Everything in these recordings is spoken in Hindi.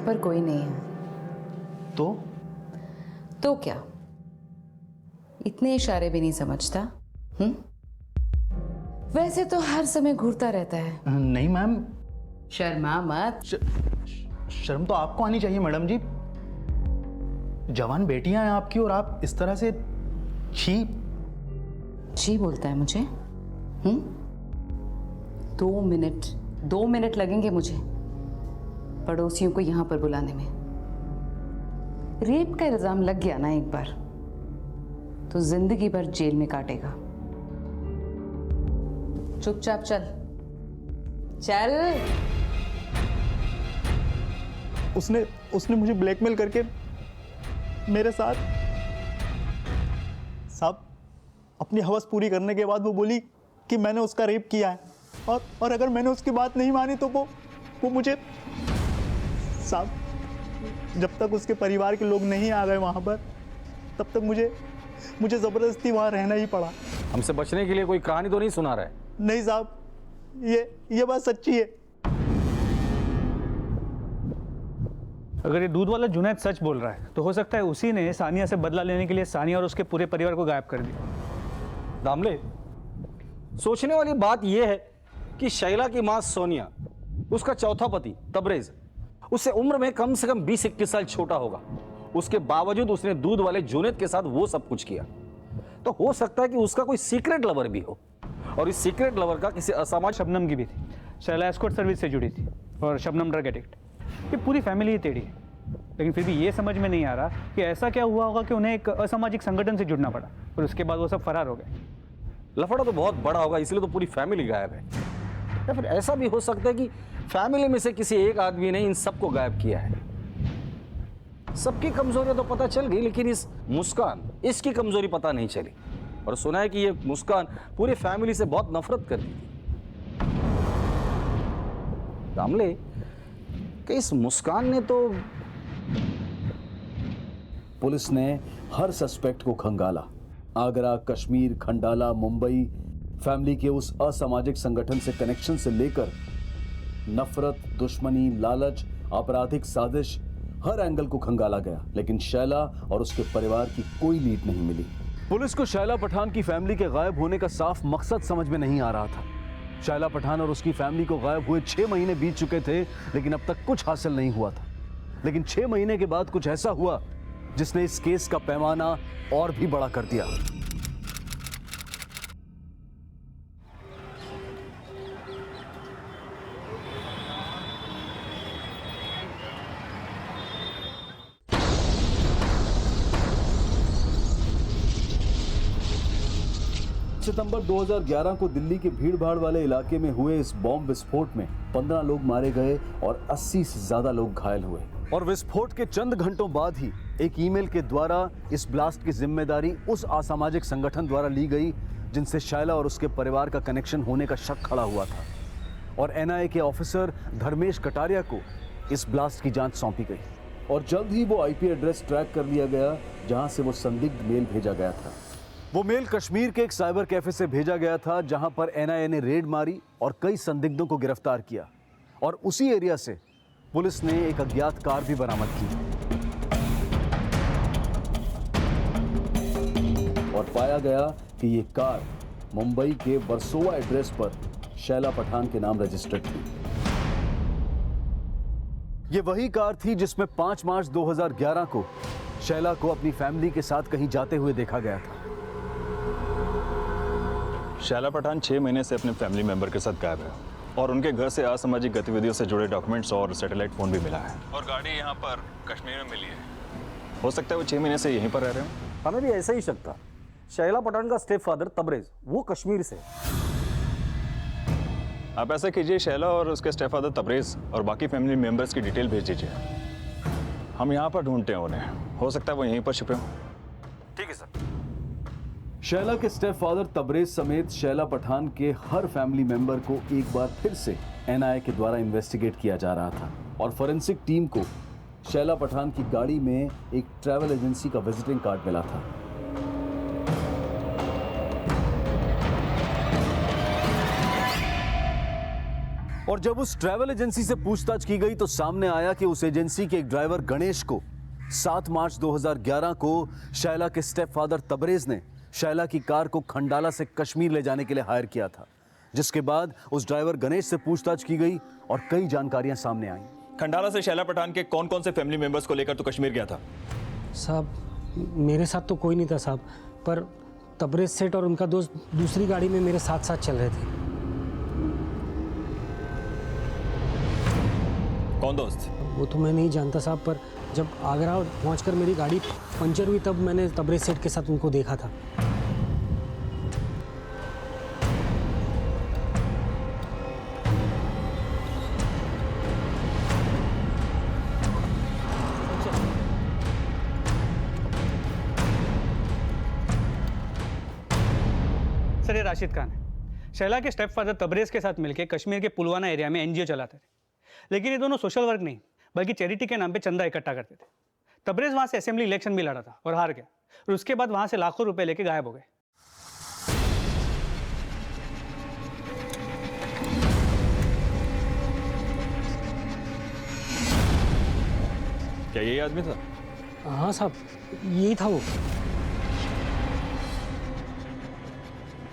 पर कोई नहीं है। तो क्या, इतने इशारे भी नहीं समझता? वैसे तो हर समय घूरता रहता है। नहीं मैम, शर्मा मत। शर्म तो आपको आनी चाहिए मैडम जी। जवान बेटियां हैं आपकी और आप इस तरह से छी बोलता है मुझे? 2 मिनट लगेंगे मुझे पड़ोसियों को यहां पर बुलाने में। रेप का इल्जाम लग गया ना एक बार तो जिंदगी भर जेल में काटेगा। चुपचाप चल चल। उसने मुझे ब्लैकमेल करके मेरे साथ साहब अपनी हवस पूरी करने के बाद वो बोली कि मैंने उसका रेप किया है और अगर मैंने उसकी बात नहीं मानी तो वो मुझे साहब जब तक उसके परिवार के लोग नहीं आ गए वहां पर तब तक मुझे जबरदस्ती वहां रहना ही पड़ा। हमसे बचने के लिए कोई कहानी तो नहीं सुना रहा है? नहीं साहब, ये बात सच्ची है। अगर ये दूध वाला जुनैद सच बोल रहा है तो हो सकता है उसी ने सानिया से बदला लेने के लिए सानिया और उसके पूरे परिवार को गायब कर दिया। दामले, सोचने वाली बात यह है कि शैला की मां सोनिया, उसका चौथा पति तबरेज, उससे उम्र में कम से कम 20-21 साल छोटा होगा। उसके बावजूद उसने दूध वाले जुनैद के साथ वो सब कुछ किया। तो हो सकता है कि उसका कोई सीक्रेट लवर भी हो और इस सीक्रेट लवर का किसी असामाजिक। शबनम की भी थी। शैला एस्कॉर्ट सर्विस से जुड़ी थी और शबनम ड्रग एडिक्ट। ये पूरी फैमिली ही टेढ़ी है। लेकिन फिर भी ये समझ में नहीं आ रहा कि ऐसा क्या हुआ होगा कि उन्हें एक असामाजिक संगठन से जुड़ना पड़ा और उसके बाद वो सब फरार हो गए। लफड़ा तो बहुत बड़ा होगा, इसलिए तो पूरी फैमिली गायब है। या फिर ऐसा भी हो सकता है कि फैमिली में से किसी एक आदमी ने इन सबको गायब किया है। सबकी कमजोरियां तो पता चल गई, लेकिन इस मुस्कान, इसकी कमजोरी पता नहीं चली। और सुना है कि ये मुस्कान पूरी फैमिली से बहुत नफरत करती थी। दामले, कि इस मुस्कान ने तो। पुलिस ने हर सस्पेक्ट को खंगाला। आगरा, कश्मीर, खंडाला, मुंबई, फैमिली के उस असामाजिक संगठन से कनेक्शन से लेकर नफरत, दुश्मनी, लालच, आपराधिक साजिश, हर एंगल को खंगाला गया, लेकिन शैला और उसके परिवार की कोई लीड नहीं मिली। पुलिस को शैला पठान की फैमिली के गायब होने का साफ मकसद समझ में नहीं आ रहा था। शैला पठान और उसकी फैमिली को गायब हुए 6 महीने बीत चुके थे, लेकिन अब तक कुछ हासिल नहीं हुआ था। लेकिन 6 महीने के बाद कुछ ऐसा हुआ जिसने इस केस का पैमाना और भी बड़ा कर दिया। सितंबर 2011 को दिल्ली के भीड़-भाड़ वाले इलाके में हुए इस बॉम्ब विस्फोट में 15 लोग मारे गए और 80 से ज्यादा लोग घायल हुए। और विस्फोट के चंद घंटों बाद ही एक ईमेल के द्वारा इस ब्लास्ट की जिम्मेदारी उस असामाजिक संगठन द्वारा ली गई जिनसे शैला और उसके परिवार का कनेक्शन होने का शक खड़ा हुआ था। और एनआईए के ऑफिसर धर्मेश कटारिया को इस ब्लास्ट की जांच सौंपी गई और जल्द ही वो आईपी एड्रेस ट्रैक कर लिया गया जहां से वो संदिग्ध मेल भेजा गया था। वो मेल कश्मीर के एक साइबर कैफे से भेजा गया था जहां पर एनआईए ने रेड मारी और कई संदिग्धों को गिरफ्तार किया। और उसी एरिया से पुलिस ने एक अज्ञात कार भी बरामद की और पाया गया कि ये कार मुंबई के वर्सोवा एड्रेस पर शैला पठान के नाम रजिस्टर्ड थी। ये वही कार थी जिसमें 5 मार्च 2011 को शैला को अपनी फैमिली के साथ कहीं जाते हुए देखा गया था। शैला पठान 6 महीने से अपने फैमिली मेंबर के साथ गायब है और उनके घर से असामाजिक गतिविधियों से जुड़े डॉक्यूमेंट्स और सैटेलाइट फोन भी मिला है और गाड़ी यहाँ पर कश्मीर में मिली है। हो सकता है वो 6 महीने से यहीं पर रह रहे हो। हमें भी ऐसा ही शक था। शैला पठान का स्टेप फादर तबरेज, वो कश्मीर से। आप ऐसा कीजिए, शैला और उसके स्टेप फादर तबरेज और बाकी फैमिली मेंबर्स की डिटेल भेज दीजिए। हम यहाँ पर ढूंढते हैं उन्हें, हो सकता है वो यहीं पर छिपे हों। ठीक है सर। शैला के स्टेप फादर तबरेज समेत शैला पठान के हर फैमिली मेंबर को एक बार फिर से एनआईए के द्वारा इन्वेस्टिगेट किया जा रहा था और फोरेंसिक टीम को शैला पठान की गाड़ी में एक ट्रैवल एजेंसी का विजिटिंग कार्ड मिला था। और जब उस ट्रैवल एजेंसी से पूछताछ की गई तो सामने आया कि उस एजेंसी के एक ड्राइवर गणेश को 7 मार्च 2011 को शैला के स्टेपफादर तबरेज ने शैला की कार को खंडाला से कश्मीर ले जाने के लिए हायर किया था, जिसके बाद उस ड्राइवर गणेश से पूछताछ की गई और कई जानकारियां सामने आईं। खंडाला से शैला पठान के कौन कौन से फैमिली मेंबर्स को लेकर तो कश्मीर गया था? साहब मेरे साथ तो कोई नहीं था साहब, पर तबरेज सेठ और उनका दोस्त दूसरी गाड़ी में मेरे साथ साथ चल रहे थे। कौन दोस्त? वो तो मैं नहीं जानता साहब, पर जब आगरा पहुंचकर मेरी गाड़ी पंचर हुई तब मैंने तबरेज सेठ के साथ उनको देखा था। सर ये राशिद खान है। शैला के स्टेप फादर तबरेज के साथ मिलकर कश्मीर के पुलवामा एरिया में एनजीओ चलाते थे, लेकिन ये दोनों सोशल वर्क नहीं बल्कि चैरिटी के नाम पे चंदा इकट्ठा करते थे। तबरेज वहां से असेंबली इलेक्शन भी लड़ा था और हार गया, और उसके बाद वहां से लाखों रुपए लेके गायब हो गए। क्या यही आदमी था? हाँ साहब यही था वो।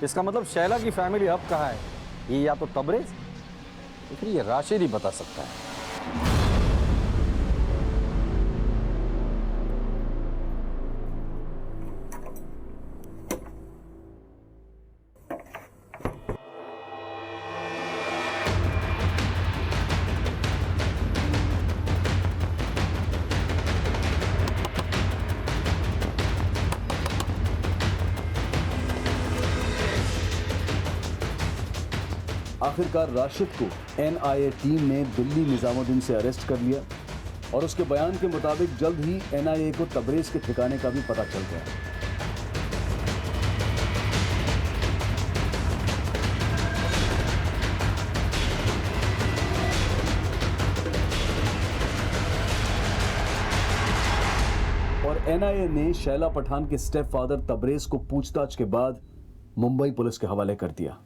इसका मतलब शैला की फैमिली अब कहाँ है? ये या तो तबरेज या फिर ये राशिद ही बता सकता है। आखिरकार राशिद को एनआईए टीम ने दिल्ली निजामुद्दीन से अरेस्ट कर लिया और उसके बयान के मुताबिक जल्द ही एनआईए को तबरेज के ठिकाने का भी पता चल गया। और एनआईए ने शैला पठान के स्टेप फादर तबरेज को पूछताछ के बाद मुंबई पुलिस के हवाले कर दिया।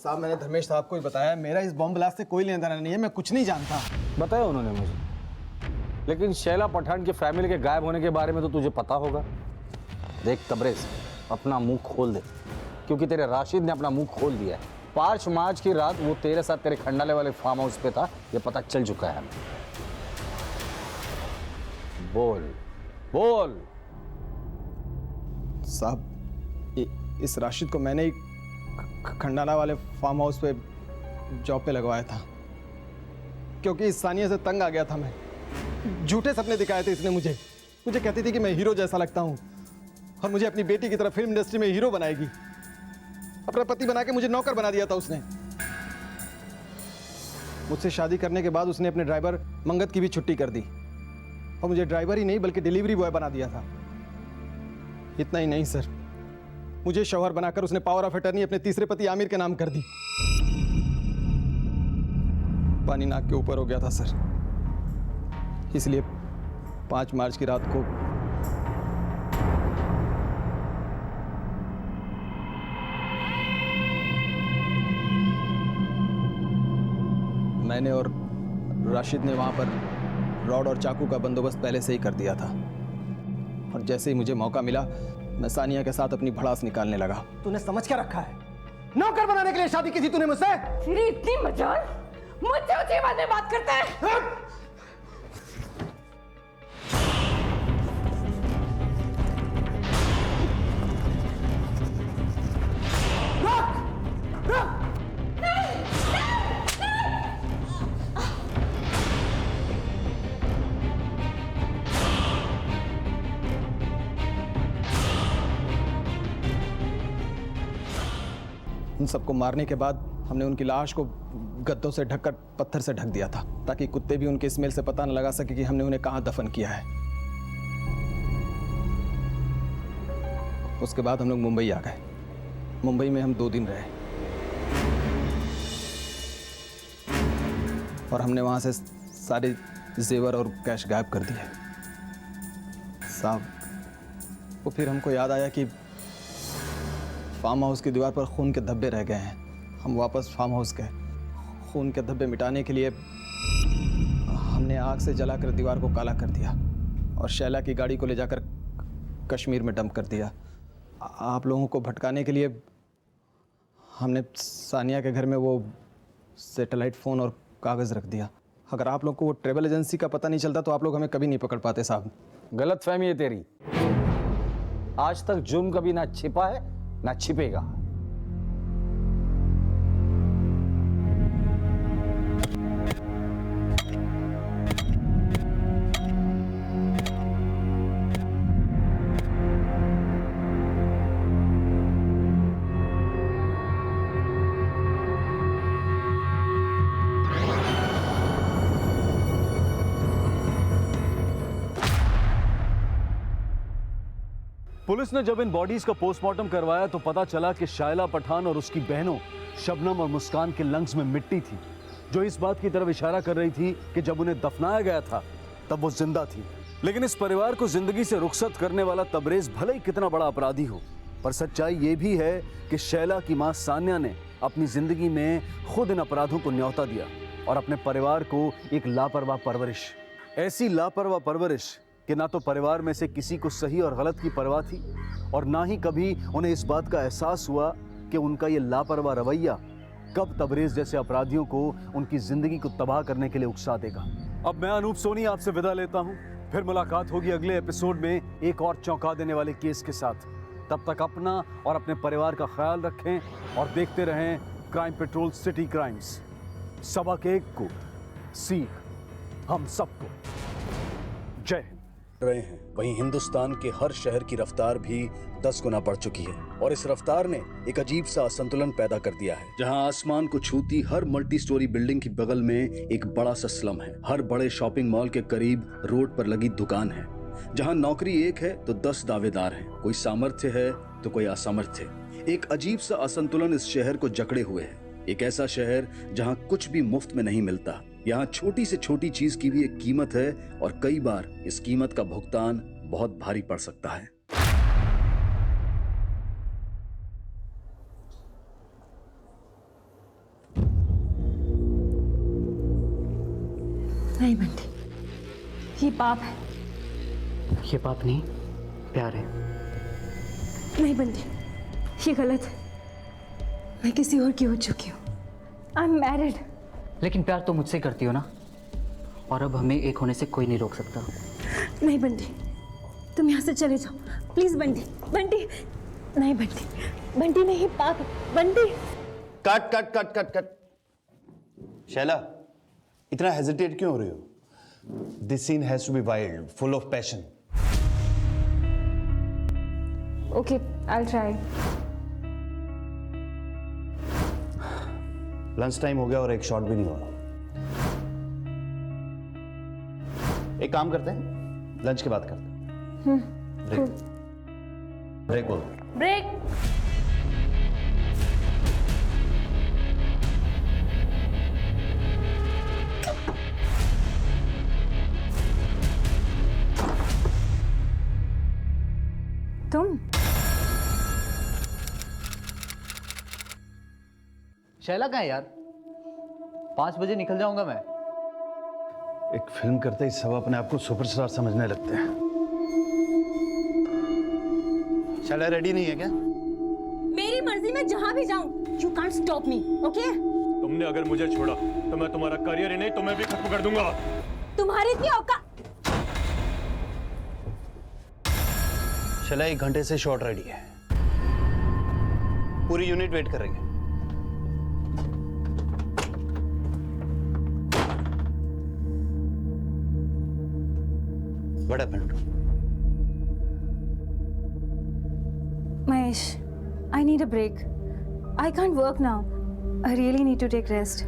साहब मैंने धर्मेश साहब को ही बताया, मेरा इस बॉम्ब ब्लास्ट से कोई लेना देना नहीं है, मैं कुछ नहीं जानता। बताया उन्होंने मुझे, लेकिन शैला पठान की फैमिली के गायब होने के बारे में तो तुझे पता होगा। देख तबरेज, अपना मुंह खोल दे, क्योंकि तेरे राशिद ने अपना मुंह खोल दिया है। 5 मार्च की रात वो तेरे साथ तेरे खंडाले वाले फार्म हाउस पे था, ये पता चल चुका है हमें। बोल बोल। साहब इस राशिद को मैंने ही खंडाला वाले फार्म हाउस पे जॉब पे लगवाया था, क्योंकि इस सानिया से तंग आ गया था मैं। झूठे सपने दिखाए थे इसने मुझे कहती थी कि मैं हीरो जैसा लगता हूँ और मुझे अपनी बेटी की तरह फिल्म इंडस्ट्री में हीरो बनाएगी। अपना पति बना के मुझे नौकर बना दिया था उसने। मुझसे शादी करने के बाद उसने अपने ड्राइवर मंगत की भी छुट्टी कर दी और मुझे ड्राइवर ही नहीं बल्कि डिलीवरी बॉय बना दिया था। इतना ही नहीं सर, मुझे शौहर बनाकर उसने पावर ऑफ अटर्नी अपने तीसरे पति आमिर के नाम कर दी। पानी नाक के ऊपर हो गया था सर, इसलिए 5 मार्च की रात को मैंने और राशिद ने वहां पर रॉड और चाकू का बंदोबस्त पहले से ही कर दिया था, और जैसे ही मुझे मौका मिला मैं सानिया के साथ अपनी भड़ास निकालने लगा। तूने समझ क्या रखा है? नौकर बनाने के लिए शादी की थी तूने मुझसे? तेरी इतनी मजाल, मुझसे ऊंची बात में बात करता है। उन सबको मारने के बाद हमने उनकी लाश को गद्दों से ढककर पत्थर से ढक दिया था, ताकि कुत्ते भी उनके स्मेल से पता न लगा सके कि हमने उन्हें कहां दफन किया है। उसके बाद हम लोग मुंबई आ गए। मुंबई में हम 2 दिन रहे और हमने वहां से सारे जेवर और कैश गायब कर दिए। साहब वो फिर हमको याद आया कि फार्म हाउस की दीवार पर खून के धब्बे रह गए हैं। हम वापस फार्म हाउस गए। खून के धब्बे मिटाने के लिए हमने आग से जलाकर दीवार को काला कर दिया और शैला की गाड़ी को ले जाकर कश्मीर में डंप कर दिया। आप लोगों को भटकाने के लिए हमने सानिया के घर में वो सैटेलाइट फ़ोन और कागज़ रख दिया। अगर आप लोग को वो ट्रैवल एजेंसी का पता नहीं चलता तो आप लोग हमें कभी नहीं पकड़ पाते साहब। गलत फहमी है तेरी। आज तक जुर्म कभी ना छिपा है ना छिपेगा। पुलिस ने जब इन बॉडीज का पोस्टमार्टम करवाया तो पता चला कि शायला पठान और उसकी बहनों शबनम और मुस्कान के लंग्स में मिट्टी थी, जो इस बात की तरफ इशारा कर रही थी कि जब उन्हें दफनाया गया था तब वो जिंदा थी। लेकिन इस परिवार को जिंदगी से रुखसत करने वाला तबरेज भले ही कितना बड़ा अपराधी हो, पर सच्चाई ये भी है कि शैला की मां सान्या ने अपनी जिंदगी में खुद इन अपराधों को न्योता दिया और अपने परिवार को एक लापरवाह परवरिश, ऐसी लापरवाह परवरिश कि ना तो परिवार में से किसी को सही और गलत की परवाह थी और ना ही कभी उन्हें इस बात का एहसास हुआ कि उनका ये लापरवाह रवैया कब तबरेज जैसे अपराधियों को उनकी जिंदगी को तबाह करने के लिए उकसा देगा। अब मैं अनूप सोनी आपसे विदा लेता हूं। फिर मुलाकात होगी अगले एपिसोड में एक और चौंका देने वाले केस के साथ। तब तक अपना और अपने परिवार का ख्याल रखें और देखते रहें क्राइम पेट्रोल सिटी क्राइम्स। सबक एक को सीख हम सबको। जय हिंद। रहे हैं वहीं हिंदुस्तान के हर शहर की रफ्तार भी 10 गुना बढ़ चुकी है और इस रफ्तार ने एक अजीब सा असंतुलन पैदा कर दिया है। जहां आसमान को छूती हर मल्टी स्टोरी बिल्डिंग की बगल में एक बड़ा सा स्लम है, हर बड़े शॉपिंग मॉल के करीब रोड पर लगी दुकान है, जहां नौकरी एक है तो 10 दावेदार हैं, कोई सामर्थ्य है तो कोई असामर्थ्य। एक अजीब सा असंतुलन इस शहर को जकड़े हुए है। एक ऐसा शहर जहां कुछ भी मुफ्त में नहीं मिलता। यहाँ छोटी से छोटी चीज की भी एक कीमत है और कई बार इस कीमत का भुगतान बहुत भारी पड़ सकता है। नहीं बंटी, ये पाप है। ये पाप नहीं, प्यार है। नहीं बंटी, ये गलत है। मैं किसी और की हो चुकी हूँ। I am married. लेकिन प्यार तो मुझसे करती हो ना, और अब हमें एक होने से कोई नहीं रोक सकता। नहीं बंटी, तुम यहाँ से चले जाओ प्लीज। बंटी, बंटी नहीं, बंटी, बंटी नहीं, पाप है। Bunty cut cut cut cut cut. Shaila, इतना हेजिटेट क्यों हो रही हो? This scene has to be wild, full of passion. Okay, I will try. Lunch time हो गया और एक शॉट भी नहीं हुआ। एक काम करते हैं, लंच के बाद करते हैं। ब्रेक, ब्रेक बोल। ब्रेक। तुम शैला कहाँ है यार? 5 बजे निकल जाऊंगा मैं। एक फिल्म करते ही सब अपने आप को सुपरस्टार समझने लगते हैं। शैला रेडी नहीं है क्या? मेरी मर्जी में जहां भी जाऊं, you can't stop me, okay? तुमने अगर मुझे छोड़ा तो मैं तुम्हारा करियर ही नहीं तुम्हें भी खत्म कर दूंगा। तुम्हारी इतनी औकात। शैला 1 घंटे से शॉट रेडी है, पूरी यूनिट वेट कर रही है। What happened? Mahesh, I need a break. I can't work now. I really need to take rest.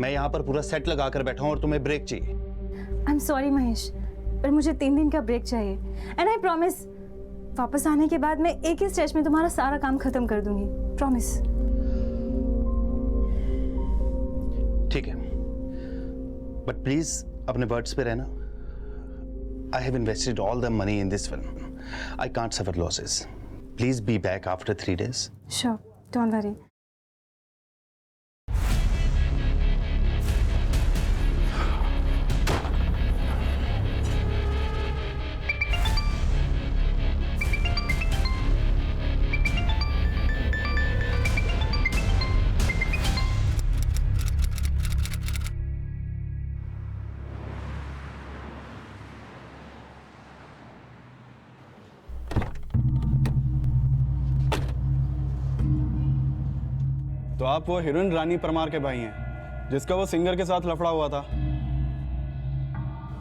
मैं यहाँ पर पूरा सेट लगा कर बैठा हूँ और तुम्हें ब्रेक चाहिए। I'm sorry Mahesh, पर मुझे 3 दिन का ब्रेक चाहिए। And I promise, वापस आने के बाद मैं एक ही स्ट्रेच में तुम्हारा सारा काम खत्म कर दूंगी। Promise. ठीक है, बट प्लीज अपने वर्ड्स पे रहना। I have invested all the money in this film. I can't suffer losses. Please be back after 3 days. Sure, don't worry. तो आप वो हीरोइन रानी परमार के भाई हैं जिसका वो सिंगर के साथ लफड़ा हुआ था।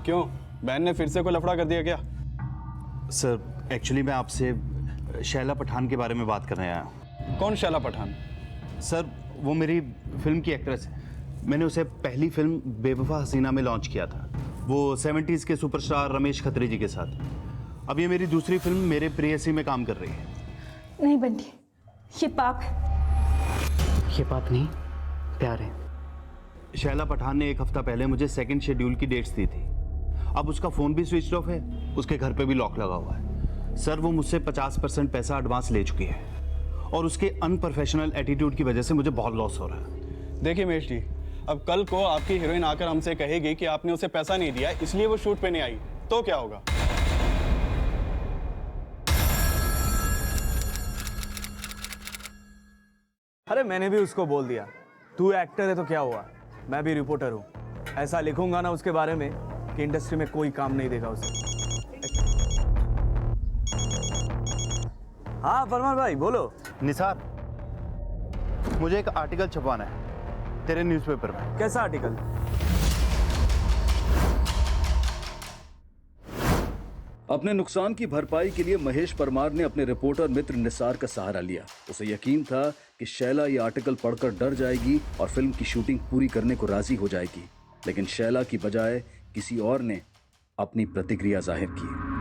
क्यों, बहन ने फिर से कोई लफड़ा कर दिया क्या? सर एक्चुअली मैं आपसे शैला पठान के बारे में बात करने आया हूँ। कौन शैला पठान? सर वो मेरी फिल्म की एक्ट्रेस है। मैंने उसे पहली फिल्म बेवफा हसीना में लॉन्च किया था, वो 70s के सुपरस्टार रमेश खत्री जी के साथ। अब ये मेरी दूसरी फिल्म मेरे प्रेयसी में काम कर रही है। नहीं बंटी, ये पाप है। ये पाप नहीं, प्यार है। शैला पठान ने 1 हफ्ता पहले मुझे सेकंड शेड्यूल की डेट्स दी थी। अब उसका फ़ोन भी स्विच ऑफ है, उसके घर पे भी लॉक लगा हुआ है। सर वो मुझसे 50% पैसा एडवांस ले चुकी है और उसके अनप्रोफेशनल एटीट्यूड की वजह से मुझे बहुत लॉस हो रहा है। देखिए महेश जी, अब कल को आपकी हीरोइन आकर हमसे कहेगी कि आपने उसे पैसा नहीं दिया इसलिए वो शूट पे नहीं आई, तो क्या होगा? अरे मैंने भी उसको बोल दिया, तू एक्टर है तो क्या हुआ, मैं भी रिपोर्टर हूँ। ऐसा लिखूंगा ना उसके बारे में कि इंडस्ट्री में कोई काम नहीं देगा उसे। हाँ फरमान भाई बोलो। निसार, मुझे एक आर्टिकल छपवाना है तेरे न्यूज़पेपर में। कैसा आर्टिकल? अपने नुकसान की भरपाई के लिए महेश परमार ने अपने रिपोर्टर मित्र निसार का सहारा लिया। उसे यकीन था कि शैला ये आर्टिकल पढ़कर डर जाएगी और फिल्म की शूटिंग पूरी करने को राजी हो जाएगी, लेकिन शैला की बजाय किसी और ने अपनी प्रतिक्रिया जाहिर की।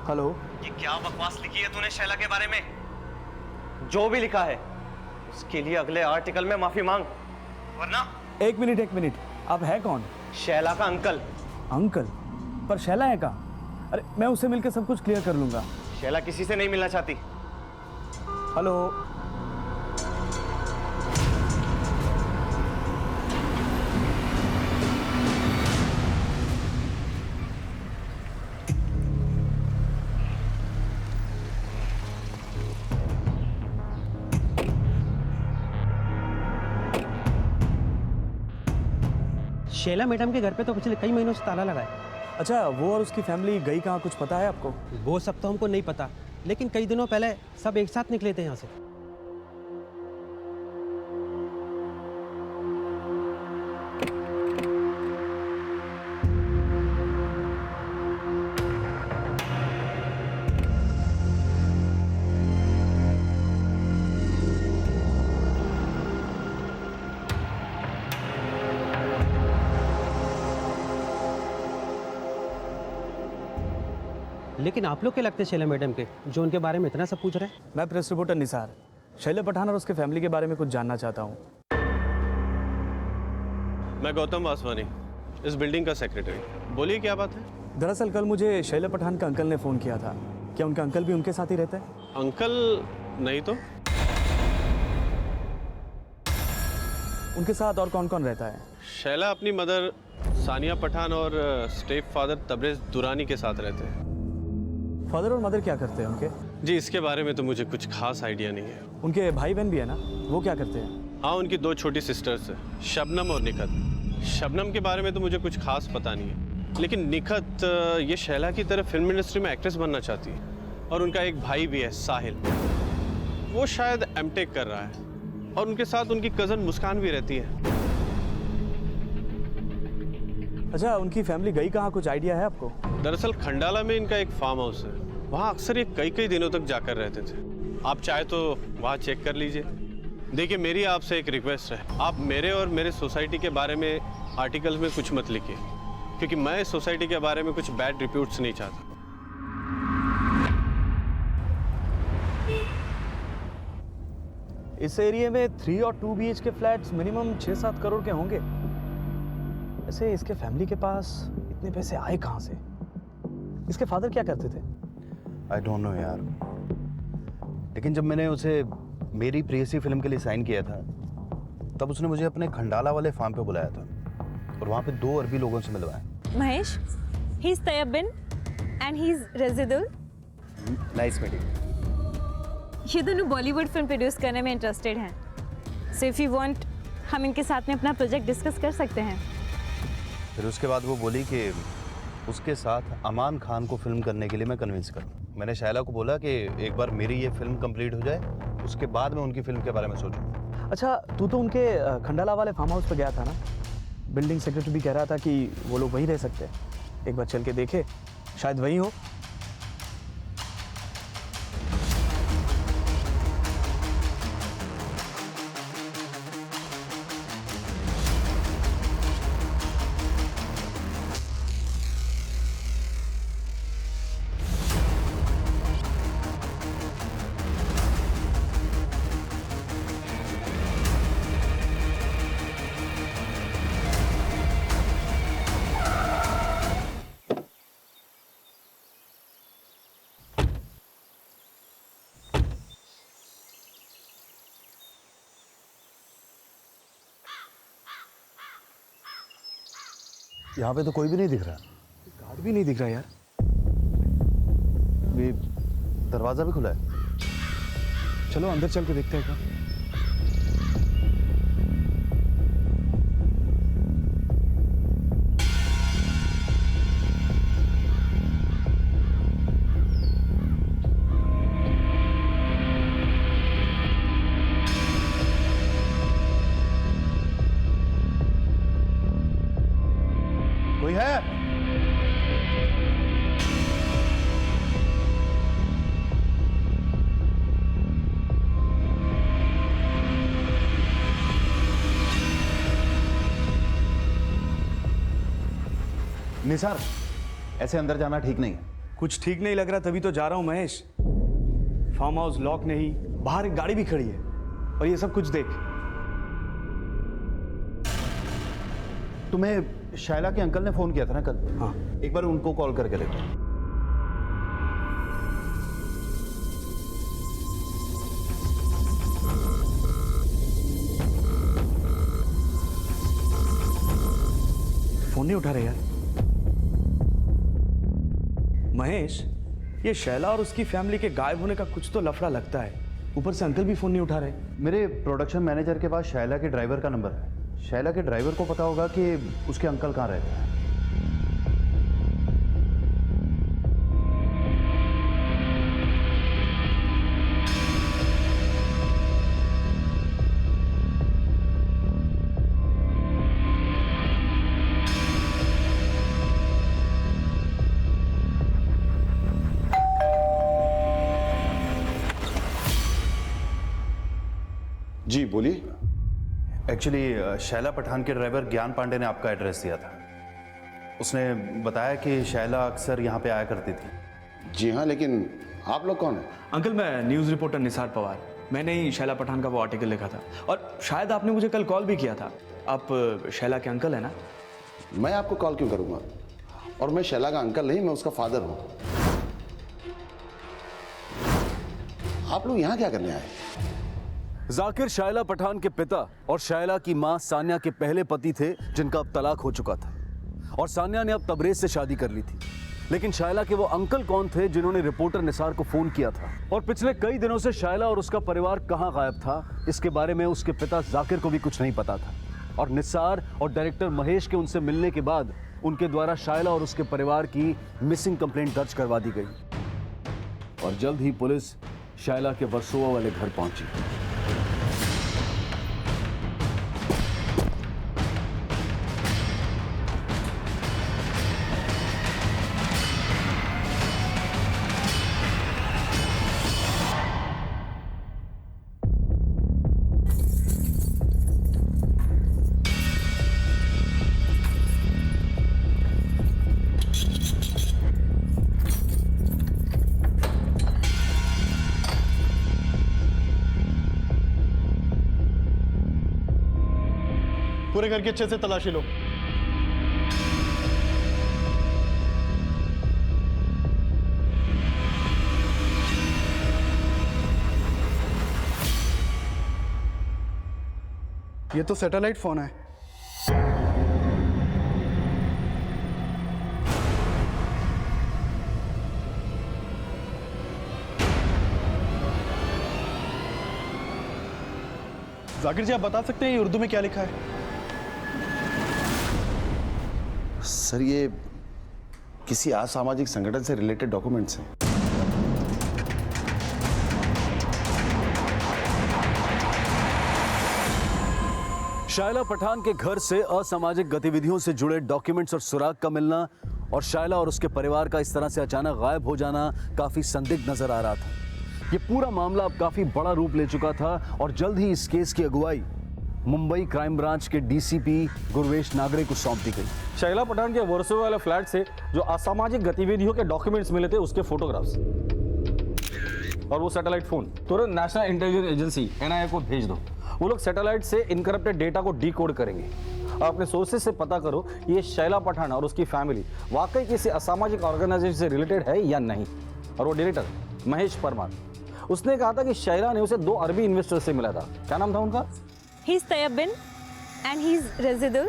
हेलो, ये क्या बकवास लिखी है तूने शैला के बारे में? जो भी लिखा है उसके लिए अगले आर्टिकल में माफी मांग, वरना। एक मिनट, आप है कौन? शैला का अंकल। अंकल? पर शैला है कहाँ? अरे मैं उससे मिलकर सब कुछ क्लियर कर लूंगा। शैला किसी से नहीं मिलना चाहती। हेलो, शैला मैडम के घर पे तो पिछले कई महीनों से ताला लगा है। अच्छा वो और उसकी फैमिली गई कहाँ, कुछ पता है आपको? वो सब तो हमको नहीं पता, लेकिन कई दिनों पहले सब एक साथ निकले थे यहाँ से। लेकिन आप लोग क्या लगते हैं शैला मैडम के, जो उनके बारे में इतना सब पूछ रहे हैं? मैं प्रेस रिपोर्टर निसार, शैला पठान और उसके फैमिली के बारे में कुछ जानना चाहता हूँ। मैं गौतम वासवानी, इस बिल्डिंग का सेक्रेटरी। बोलिए क्या बात है? दरअसल कल मुझे शैला पठान का अंकल ने फ़ोन किया था। क्या उनका अंकल भी उनके साथ ही रहता है? अंकल नहीं तो। उनके साथ और कौन कौन रहता है? शैला अपनी मदर सानिया पठान और स्टेप फादर तबरेज दुरानी के साथ रहते हैं। फादर और मदर क्या करते हैं उनके? जी इसके बारे में तो मुझे कुछ खास आइडिया नहीं है। उनके भाई बहन भी है ना, वो क्या करते हैं? हाँ उनकी 2 छोटी सिस्टर्स हैं, शबनम और निखत। शबनम के बारे में तो मुझे कुछ खास पता नहीं है, लेकिन निखत ये शैला की तरह फिल्म इंडस्ट्री में एक्ट्रेस बनना चाहती है। और उनका एक भाई भी है साहिल, वो शायद एमटेक कर रहा है और उनके साथ उनकी कज़न मुस्कान भी रहती है। अच्छा उनकी फैमिली गई कहाँ, कुछ आइडिया है आपको? दरअसल खंडाला में इनका एक फार्म हाउस है, वहाँ अक्सर ये कई दिनों तक जाकर रहते थे। आप चाहे तो वहाँ चेक कर लीजिए। देखिए मेरी आपसे एक रिक्वेस्ट है, आप मेरे और मेरे सोसाइटी के बारे में आर्टिकल्स में कुछ मत लिखिए, क्योंकि मैं इस सोसाइटी के बारे में कुछ बैड रिपोर्ट्स नहीं चाहता। इस एरिया में 3 और 2 BHK फ्लैट्स मिनिमम 6-7 करोड़ के होंगे। ऐसे इसके फैमिली के पास इतने पैसे आए कहाँ से? इसके फादर क्या करते थे? आई डोंट नो यार, लेकिन जब मैंने उसे मेरी प्रेयसी फिल्म के लिए साइन किया था तब उसने मुझे अपने खंडाला वाले फार्म पे बुलाया था और वहाँ पे 2 अरबी लोगों से मिलवाया। Mahesh, he is Tayyab bin and he is Razidul. Nice meeting. ये दोनों बॉलीवुड फिल्म प्रोड्यूस करने में इंटरेस्टेड हैं, सो इफ यू वांट हम इनके साथ में अपना प्रोजेक्ट डिस्कस कर सकते हैं। फिर उसके बाद वो बोली कि उसके साथ अमान खान को फिल्म करने के लिए मैं कन्विंस करूँ। मैंने शायला को बोला कि एक बार मेरी ये फिल्म कंप्लीट हो जाए, उसके बाद मैं उनकी फिल्म के बारे में सोचूं। अच्छा, तू तो उनके खंडाला वाले फार्म हाउस पर गया था ना? बिल्डिंग सेक्रेटरी भी कह रहा था कि वो लोग वहीं रह सकते हैं। एक बार चल के देखे, शायद वही हो। यहाँ पे तो कोई भी नहीं दिख रहा। गार्ड भी नहीं दिख रहा यार। ये दरवाजा भी खुला है। चलो अंदर चल के देखते हैं क्या। कोई है? निसार, ऐसे अंदर जाना ठीक नहीं है। कुछ ठीक नहीं लग रहा तभी तो जा रहा हूं महेश। फार्म हाउस लॉक नहीं, बाहर एक गाड़ी भी खड़ी है और ये सब कुछ देख। तुम्हें शायला के अंकल ने फोन किया था ना कल? हाँ। एक बार उनको कॉल करके देखो। फोन नहीं उठा रहे यार। महेश, ये शैला और उसकी फैमिली के गायब होने का कुछ तो लफड़ा लगता है। ऊपर से अंकल भी फोन नहीं उठा रहे। मेरे प्रोडक्शन मैनेजर के पास शायला के ड्राइवर का नंबर है। शैला के ड्राइवर को पता होगा कि उसके अंकल कहाँ रहते हैं। जी बोलिए। एक्चुअली शैला पठान के ड्राइवर ज्ञान पांडे ने आपका एड्रेस दिया था। उसने बताया कि शैला अक्सर यहाँ पे आया करती थी। जी हाँ, लेकिन आप लोग कौन हैं? अंकल, मैं न्यूज़ रिपोर्टर निसार पवार। मैंने ही शैला पठान का वो आर्टिकल लिखा था और शायद आपने मुझे कल कॉल भी किया था। आप शैला के अंकल है ना? मैं आपको कॉल क्यों करूँगा? और मैं शैला का अंकल नहीं, मैं उसका फादर हूँ। आप लोग यहाँ क्या करने आए? जाकिर शायला पठान के पिता और शायला की मां सान्या के पहले पति थे, जिनका अब तलाक हो चुका था और सान्या ने अब तबरेज से शादी कर ली थी। लेकिन शायला के वो अंकल कौन थे जिन्होंने रिपोर्टर निसार को फोन किया था, और पिछले कई दिनों से शायला और उसका परिवार कहां गायब था, इसके बारे में उसके पिता जाकिर को भी कुछ नहीं पता था। और निसार और डायरेक्टर महेश के उनसे मिलने के बाद उनके द्वारा शायला और उसके परिवार की मिसिंग कंप्लेंट दर्ज करवा दी गई और जल्द ही पुलिस शायला के वर्सोवा वाले घर पहुंची। पूरे घर की अच्छे से तलाशी लो। ये तो सैटेलाइट फोन है। जाकिर जी, आप बता सकते हैं ये उर्दू में क्या लिखा है? सर, ये किसी असामाजिक संगठन से रिलेटेड डॉक्यूमेंट्स हैं। शायला पठान के घर से असामाजिक गतिविधियों से जुड़े डॉक्यूमेंट्स और सुराग का मिलना और शायला और उसके परिवार का इस तरह से अचानक गायब हो जाना काफी संदिग्ध नजर आ रहा था। ये पूरा मामला अब काफी बड़ा रूप ले चुका था और जल्द ही इस केस की अगुवाई मुंबई क्राइम ब्रांच के डीसीपी गुरवेश नागरे को सौंप दी गई। शैला पठान के वर्सोवा वाले फ्लैट से जो असामाजिक गतिविधियों के डॉक्यूमेंट्स मिले थे, उसके फोटोग्राफ्स और वो सैटेलाइट फोन तुरंत नेशनल इंटेलिजेंस एजेंसी NIA को भेज दो। वो लोग सैटेलाइट से इनकरप्टेड डेटा को डिकोड करेंगे। आप अपने सोर्सेज से पता करो ये शैला पठान और उसकी फैमिली वाकई किसी असामाजिक ऑर्गेनाइजेशन से रिलेटेड है या नहीं। और वो डायरेक्टर महेश परमार, उसने कहा था कि शैला ने उसे 2 अरबी इन्वेस्टर से मिला था। क्या नाम था उनका? He's Tayyab bin and he's Razidul.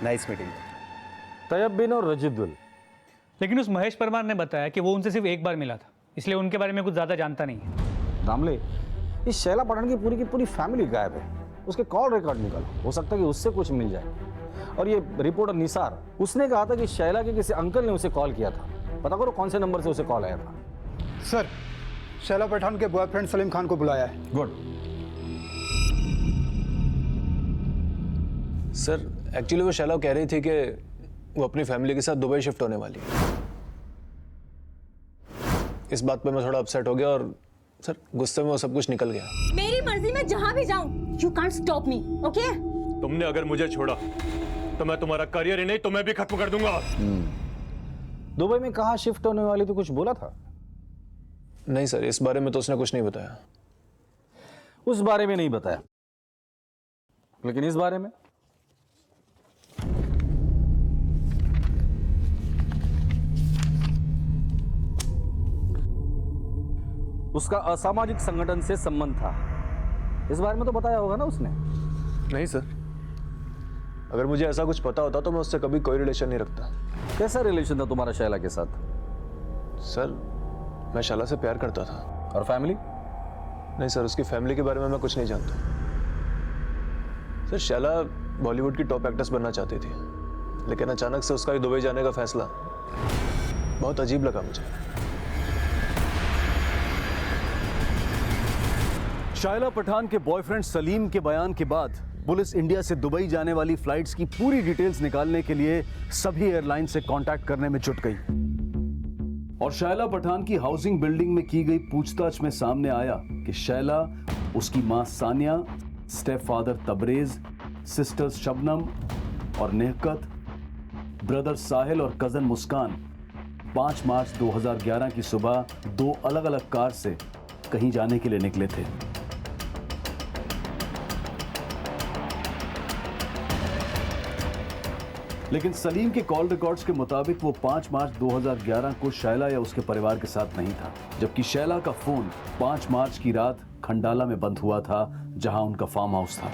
Nice meeting. Tayyab bin और रजिदुल। लेकिन उस महेश परमार ने बताया कि वो उनसे सिर्फ एक बार मिला था, इसलिए उनके बारे में कुछ ज़्यादा जानता नहीं है। दामले, इस शैला पठान की पूरी फैमिली गायब है। उसके कॉल रिकॉर्ड निकालो, हो सकता है कि उससे कुछ मिल जाए। और ये रिपोर्टर निसार, उसने कहा था कि शैला के किसी अंकल ने उसे कॉल किया था। पता करो कौन से नंबर से उसे कॉल आया था। सर, शैला पठान के बॉयफ्रेंड सलीम खान को बुलाया है। गुड। सर, एक्चुअली वो शैला कह रही थी कि वो अपनी फैमिली के साथ दुबई शिफ्ट होने वाली है। इस बात पे मैं थोड़ा अपसेट हो गया और सर गुस्से में वो सब कुछ निकल गया। मेरी मर्जी में जहां भी जाऊं, you can't stop me, okay? तुमने अगर मुझे छोड़ा तो मैं तुम्हारा करियर ही नहीं तुम्हें भी खत्म कर दूंगा। दुबई में कहाँ शिफ्ट होने वाली थी, कुछ बोला था? नहीं सर, इस बारे में तो उसने कुछ नहीं बताया। उस बारे में नहीं बताया, लेकिन इस बारे में उसका असामाजिक संगठन से संबंध था। इस बारे में तो बताया होगा ना उसने? नहीं सर, अगर मुझे ऐसा कुछ पता होता तो मैं उससे कभी कोई रिलेशन नहीं रखता। कैसा रिलेशन था तुम्हारा शैला के साथ? सर, मैं शैला से प्यार करता था। और फैमिली? नहीं सर, उसकी फैमिली के बारे में मैं कुछ नहीं जानता। सर, शैला बॉलीवुड की टॉप एक्ट्रेस बनना चाहती थी, लेकिन अचानक से उसका दुबई जाने का फैसला बहुत अजीब लगा मुझे। शायला पठान के बॉयफ्रेंड सलीम के बयान के बाद पुलिस इंडिया से दुबई जाने वाली फ्लाइट्स की पूरी डिटेल्स निकालने के लिए सभी एयरलाइन से कांटेक्ट करने में जुट गई। और शैला पठान की हाउसिंग बिल्डिंग में की गई पूछताछ में सामने आया कि शैला, उसकी मां Sania, step father Tabrez, sisters Shabnam और नेहकत, ब्रदर साहिल और कजन मुस्कान 5 मार्च 2011 की सुबह 2 अलग-अलग कार से कहीं जाने के लिए निकले थे। लेकिन सलीम के कॉल रिकॉर्ड्स के मुताबिक वो 5 मार्च 2011 को शैला या उसके परिवार के साथ नहीं था, जबकि शैला का फोन 5 मार्च की रात खंडाला में बंद हुआ था, जहां उनका फार्म हाउस था।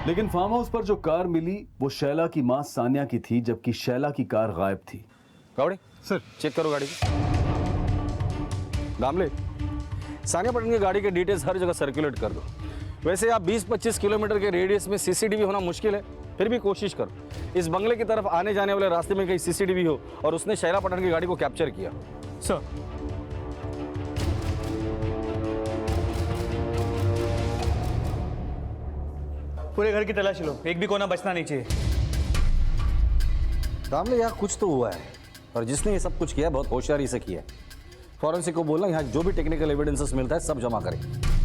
लेकिन फार्म हाउस पर जो कार मिली वो शैला की मां सानिया की थी, जबकि शैला की कार गायब थी। गाड़ी सर, चेक करो गाड़ी को। दामले, सानिया पठान की गाड़ी के डिटेल्स हर जगह सर्कुलेट कर दो। वैसे आप 20-25 किलोमीटर के रेडियस में सीसीटीवी होना मुश्किल है, फिर भी कोशिश करो इस बंगले की तरफ आने जाने वाले रास्ते में कहीं सीसीटीवी हो और उसने शैला पठान की गाड़ी को कैप्चर किया। सर, पूरे घर की तलाशी लो, एक भी कोना बचना नहीं चाहिए। दामले, यार कुछ तो हुआ है। और जिसने ये सब कुछ किया है बहुत होशियारी से किया है। फॉरेंसिक को बोलना यहाँ जो भी टेक्निकल एविडेंसेस मिलता है सब जमा करें।